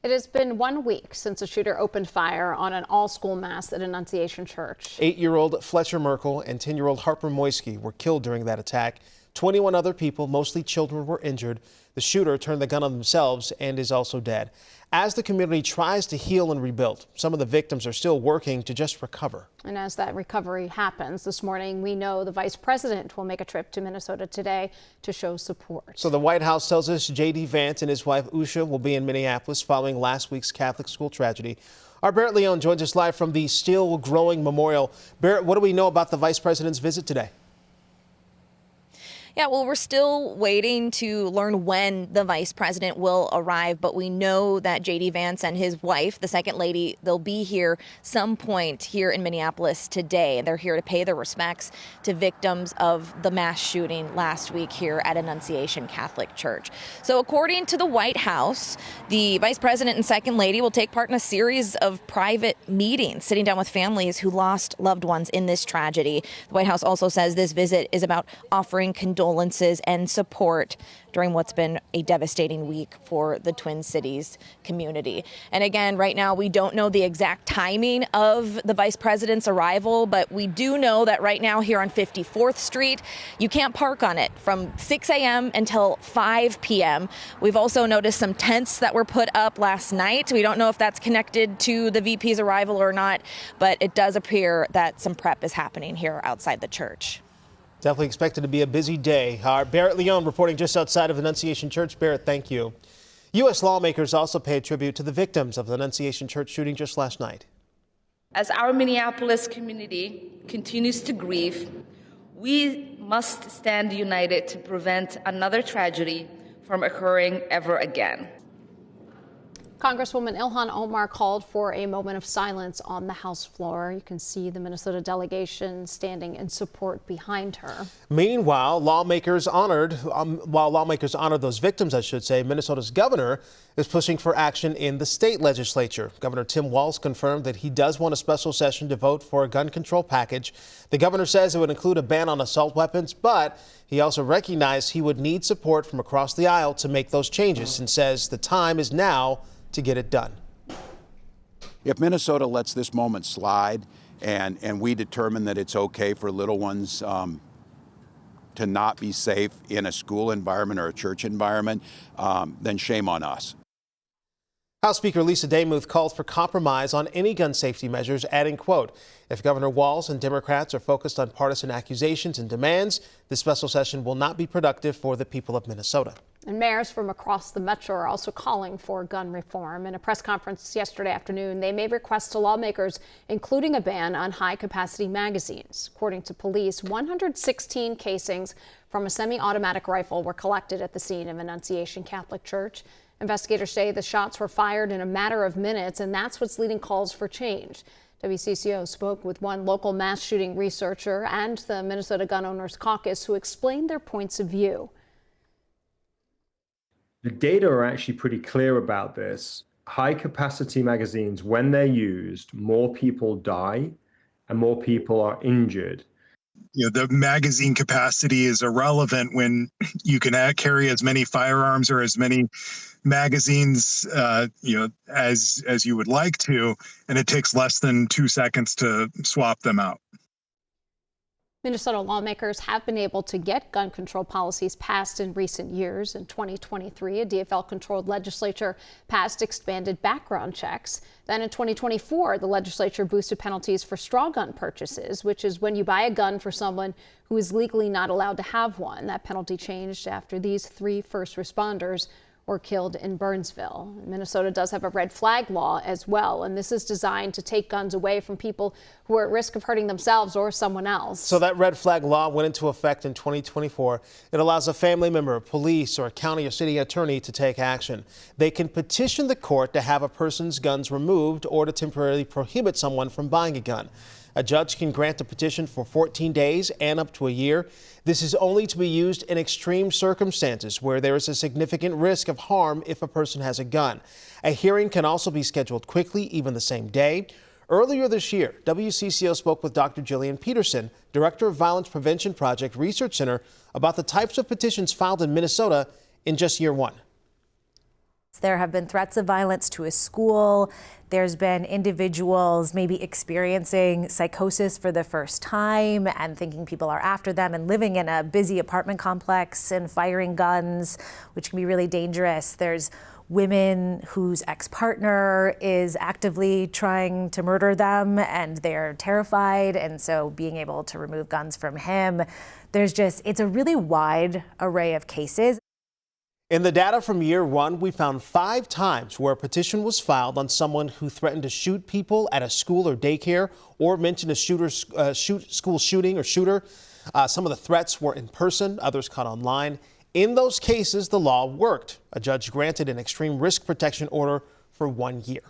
It has been 1 week since a shooter opened fire on an all-school mass at Annunciation Church. 8-year-old Fletcher Merkel and 10-year-old Harper Moisky were killed during that attack. 21 other people, mostly children, were injured. The shooter turned the gun on themselves and is also dead. As the community tries to heal and rebuild, some of the victims are still working to just recover. And as that recovery happens this morning, we know the vice president will make a trip to Minnesota today to show support. So the White House tells us J.D. Vance and his wife Usha will be in Minneapolis following last week's Catholic school tragedy. Our Barrett Leone joins us live from the Still Growing Memorial. Barrett, what do we know about the vice president's visit today? Yeah, well, we're still waiting to learn when the vice president will arrive, but we know that J.D. Vance and his wife, the second lady, they'll be here some point here in Minneapolis today. They're here to pay their respects to victims of the mass shooting last week here at Annunciation Catholic Church. So according to the White House, the vice president and second lady will take part in a series of private meetings, sitting down with families who lost loved ones in this tragedy. The White House also says this visit is about offering condolences and support during what's been a devastating week for the Twin Cities community. And again, right now, we don't know the exact timing of the vice president's arrival, but we do know that right now here on 54th Street, you can't park on it from 6 a.m. until 5 p.m. We've also noticed some tents that were put up last night. We don't know if that's connected to the VP's arrival or not, but it does appear that some prep is happening here outside the church. Definitely expected to be a busy day. Our Barrett Leone reporting just outside of Annunciation Church. Barrett, thank you. U.S. lawmakers also paid tribute to the victims of the Annunciation Church shooting just last night. As our Minneapolis community continues to grieve, we must stand united to prevent another tragedy from occurring ever again. Congresswoman Ilhan Omar called for a moment of silence on the House floor. You can see the Minnesota delegation standing in support behind her. Meanwhile, lawmakers honored those victims, I should say, Minnesota's governor is pushing for action in the state legislature. Governor Tim Walz confirmed that he does want a special session to vote for a gun control package. The governor says it would include a ban on assault weapons, but he also recognized he would need support from across the aisle to make those changes and says the time is now to get it done. If Minnesota lets this moment slide and we determine that it's okay for little ones to not be safe in a school environment or a church environment, then shame on us. House Speaker Lisa Demuth calls for compromise on any gun safety measures, adding, quote, if Governor Walz and Democrats are focused on partisan accusations and demands, this special session will not be productive for the people of Minnesota. And mayors from across the metro are also calling for gun reform. In a press conference yesterday afternoon, they made requests to lawmakers, including a ban on high-capacity magazines. According to police, 116 casings from a semi-automatic rifle were collected at the scene of Annunciation Catholic Church. Investigators say the shots were fired in a matter of minutes, and that's what's leading calls for change. WCCO spoke with one local mass shooting researcher and the Minnesota Gun Owners Caucus who explained their points of view. The data are actually pretty clear about this. High capacity magazines, when they're used, more people die and more people are injured. The magazine capacity is irrelevant when you can carry as many firearms or as many magazines, as you would like to, and it takes less than 2 seconds to swap them out. Minnesota lawmakers have been able to get gun control policies passed in recent years. In 2023, a DFL-controlled legislature passed expanded background checks. Then in 2024, the legislature boosted penalties for straw gun purchases, which is when you buy a gun for someone who is legally not allowed to have one. That penalty changed after these 3 first responders were killed in Burnsville. Minnesota does have a red flag law as well, and this is designed to take guns away from people who are at risk of hurting themselves or someone else. So that red flag law went into effect in 2024. It allows a family member, police, or a county or city attorney to take action. They can petition the court to have a person's guns removed or to temporarily prohibit someone from buying a gun. A judge can grant a petition for 14 days and up to a year. This is only to be used in extreme circumstances where there is a significant risk of harm if a person has a gun. A hearing can also be scheduled quickly, even the same day. Earlier this year, WCCO spoke with Dr. Jillian Peterson, Director of Violence Prevention Project Research Center, about the types of petitions filed in Minnesota in just year 1. There have been threats of violence to a school. There's been individuals maybe experiencing psychosis for the first time and thinking people are after them and living in a busy apartment complex and firing guns, which can be really dangerous. There's women whose ex-partner is actively trying to murder them and they're terrified, and so being able to remove guns from him. It's a really wide array of cases. In the data from year one, we found 5 times where a petition was filed on someone who threatened to shoot people at a school or daycare or mentioned a school shooting or shooter. Some of the threats were in person, others caught online. In those cases, the law worked. A judge granted an extreme risk protection order for 1 year.